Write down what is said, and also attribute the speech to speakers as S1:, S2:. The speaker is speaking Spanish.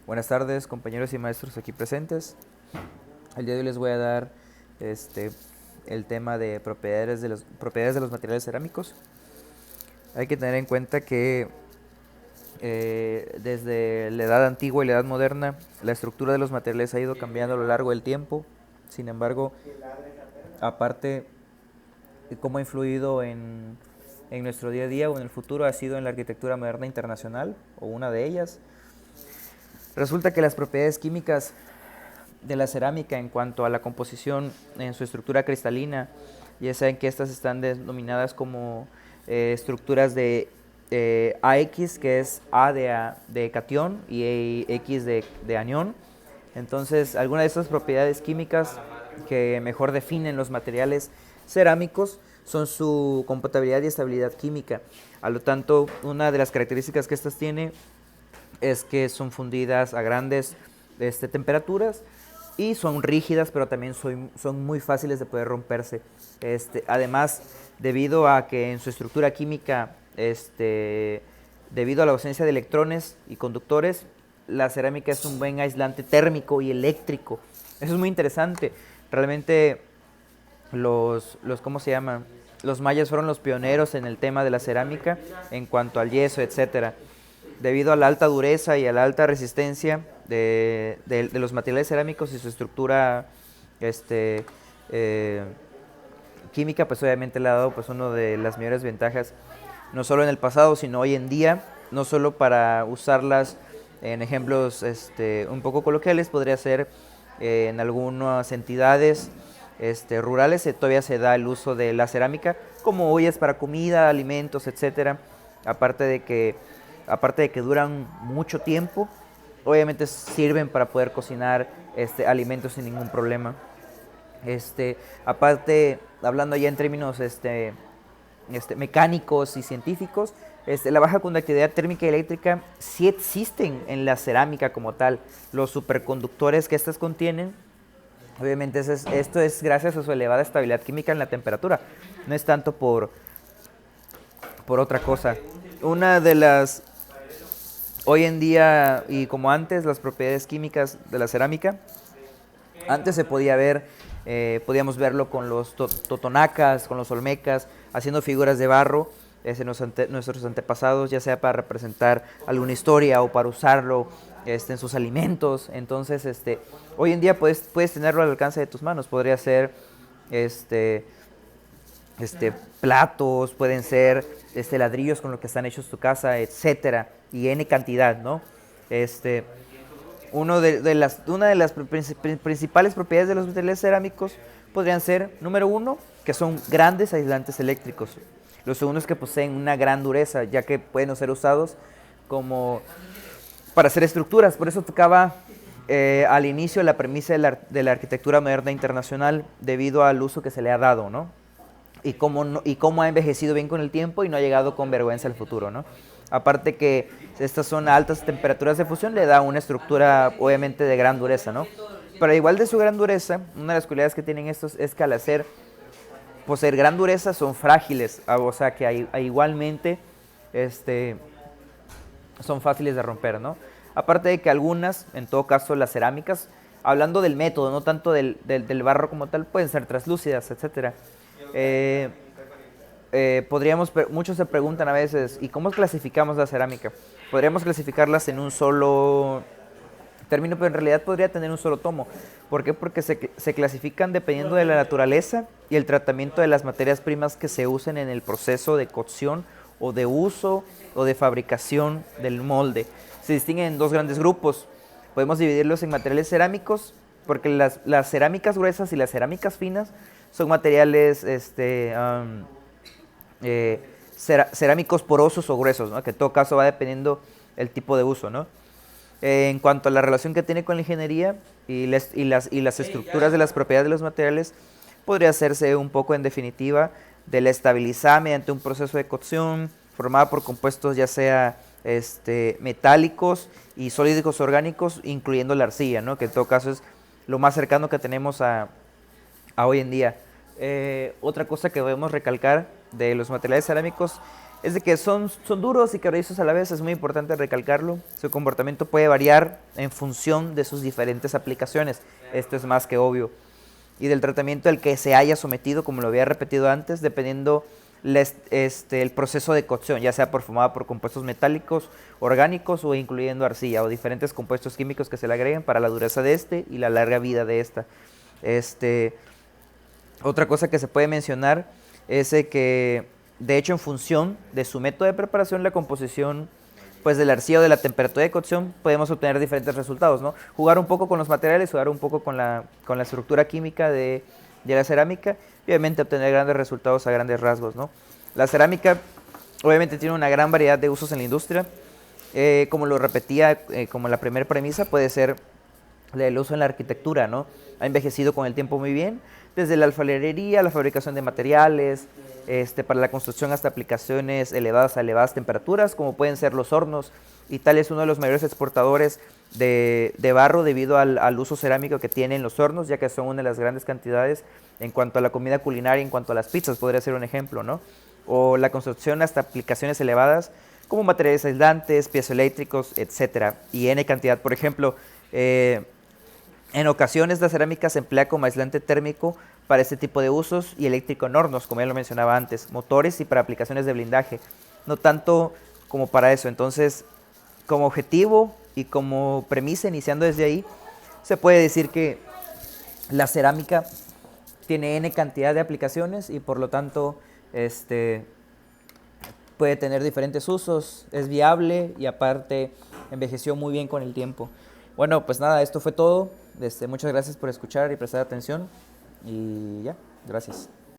S1: Buenas tardes, compañeros y maestros aquí presentes. El día de hoy les voy a dar el tema de propiedades de los materiales cerámicos. Hay que tener en cuenta que desde la edad antigua y la edad moderna, la estructura de los materiales ha ido cambiando a lo largo del tiempo. Sin embargo, aparte de cómo ha influido en nuestro día a día o en el futuro, ha sido en la arquitectura moderna internacional, o una de ellas. Resulta que las propiedades químicas de la cerámica en cuanto a la composición en su estructura cristalina, ya saben que estas están denominadas como estructuras de AX, que es de catión, y X de anión. Entonces, algunas de estas propiedades químicas que mejor definen los materiales cerámicos son su compatibilidad y estabilidad química. A lo tanto, una de las características que estas tiene es que son fundidas a grandes temperaturas y son rígidas, pero también son muy fáciles de poder romperse. Además, debido a que en su estructura química, debido a la ausencia de electrones y conductores, la cerámica es un buen aislante térmico y eléctrico. Eso es muy interesante. Realmente ¿cómo se llaman? Los mayas fueron los pioneros en el tema de la cerámica en cuanto al yeso, etcétera. Debido a la alta dureza y a la alta resistencia de los materiales cerámicos y su estructura eh, química, pues obviamente le ha dado pues una de las mayores ventajas, no solo en el pasado, sino hoy en día, no solo para usarlas en ejemplos un poco coloquiales, podría ser en algunas entidades rurales todavía se da el uso de la cerámica como ollas para comida, alimentos, etcétera. Aparte de que aparte de que duran mucho tiempo, obviamente sirven para poder cocinar alimentos sin ningún problema. Aparte, hablando ya en términos mecánicos y científicos, la baja conductividad térmica y eléctrica sí existen en la cerámica como tal. Los superconductores que estas contienen, obviamente esto es gracias a su elevada estabilidad química en la temperatura, no es tanto por otra cosa. Una de las Hoy en día, y como antes, las propiedades químicas de la cerámica, antes se podía ver, podíamos verlo con los totonacas, con los olmecas, haciendo figuras de barro, nuestros antepasados, ya sea para representar alguna historia o para usarlo en sus alimentos. Entonces, hoy en día puedes tenerlo al alcance de tus manos. Podría ser este, platos, pueden ser ladrillos con los que están hechos tu casa, etcétera, y n cantidad, ¿no? Una de las principales propiedades de los materiales cerámicos podrían ser, número uno, que son grandes aislantes eléctricos. Lo segundo es que poseen una gran dureza, ya que pueden ser usados como para hacer estructuras. Por eso tocaba al inicio la premisa de la arquitectura moderna internacional, debido al uso que se le ha dado, ¿no? Y cómo ha envejecido bien con el tiempo y no ha llegado con vergüenza al futuro, ¿no? Aparte que estas son altas temperaturas de fusión, le da una estructura obviamente de gran dureza, ¿no? Pero igual de su gran dureza, una de las cualidades que tienen estos es que al poseer gran dureza son frágiles, o sea que igualmente son fáciles de romper, ¿no? Aparte de que algunas, en todo caso las cerámicas, hablando del método, no tanto del barro como tal, pueden ser translúcidas, etcétera. Eh, muchos se preguntan a veces, ¿y cómo clasificamos la cerámica? Podríamos clasificarlas en un solo término, pero en realidad podría tener un solo tomo. ¿Por qué? Porque se clasifican dependiendo de la naturaleza y el tratamiento de las materias primas que se usen en el proceso de cocción o de uso o de fabricación del molde. Se distinguen en dos grandes grupos. Podemos dividirlos en materiales cerámicos, porque las cerámicas gruesas y las cerámicas finas son materiales cerámicos porosos o gruesos, ¿no? Que en todo caso va dependiendo el tipo de uso, ¿no? En cuanto a la relación que tiene con la ingeniería y las estructuras de las propiedades de los materiales, podría hacerse un poco en definitiva de la estabilizada mediante un proceso de cocción formada por compuestos ya sea metálicos y sólidos orgánicos, incluyendo la arcilla, ¿no? Que en todo caso es lo más cercano que tenemos a hoy en día. Otra cosa que debemos recalcar de los materiales cerámicos es de que son duros y quebradizos a la vez, es muy importante recalcarlo. Su comportamiento puede variar en función de sus diferentes aplicaciones, esto es más que obvio. Y del tratamiento al que se haya sometido, como lo había repetido antes, dependiendo el proceso de cocción, ya sea formada por compuestos metálicos, orgánicos o incluyendo arcilla o diferentes compuestos químicos que se le agreguen para la dureza de y la larga vida de esta. Otra cosa que se puede mencionar es que, de hecho, en función de su método de preparación, la composición pues del arcilla o de la temperatura de cocción, podemos obtener diferentes resultados, ¿no? Jugar un poco con los materiales, jugar un poco con la estructura química de la cerámica y obviamente obtener grandes resultados a grandes rasgos, ¿no? La cerámica obviamente tiene una gran variedad de usos en la industria. Como lo repetía, como la primera premisa, puede ser el uso en la arquitectura, ¿no? Ha envejecido con el tiempo muy bien, desde la alfarería, la fabricación de materiales, para la construcción hasta aplicaciones elevadas a elevadas temperaturas, como pueden ser los hornos. Italia es uno de los mayores exportadores de barro debido al uso cerámico que tienen los hornos, ya que son una de las grandes cantidades en cuanto a la comida culinaria, en cuanto a las pizzas, podría ser un ejemplo, ¿no? O la construcción hasta aplicaciones elevadas, como materiales aislantes, piezoeléctricos, etcétera, y N cantidad. Por ejemplo, en ocasiones la cerámica se emplea como aislante térmico para este tipo de usos y eléctrico en hornos, como ya lo mencionaba antes, motores y para aplicaciones de blindaje, no tanto como para eso. Entonces, como objetivo y como premisa, iniciando desde ahí, se puede decir que la cerámica tiene N cantidad de aplicaciones y por lo tanto puede tener diferentes usos, es viable y aparte envejeció muy bien con el tiempo. Bueno, pues nada, esto fue todo. Muchas gracias por escuchar y prestar atención. Y ya, gracias.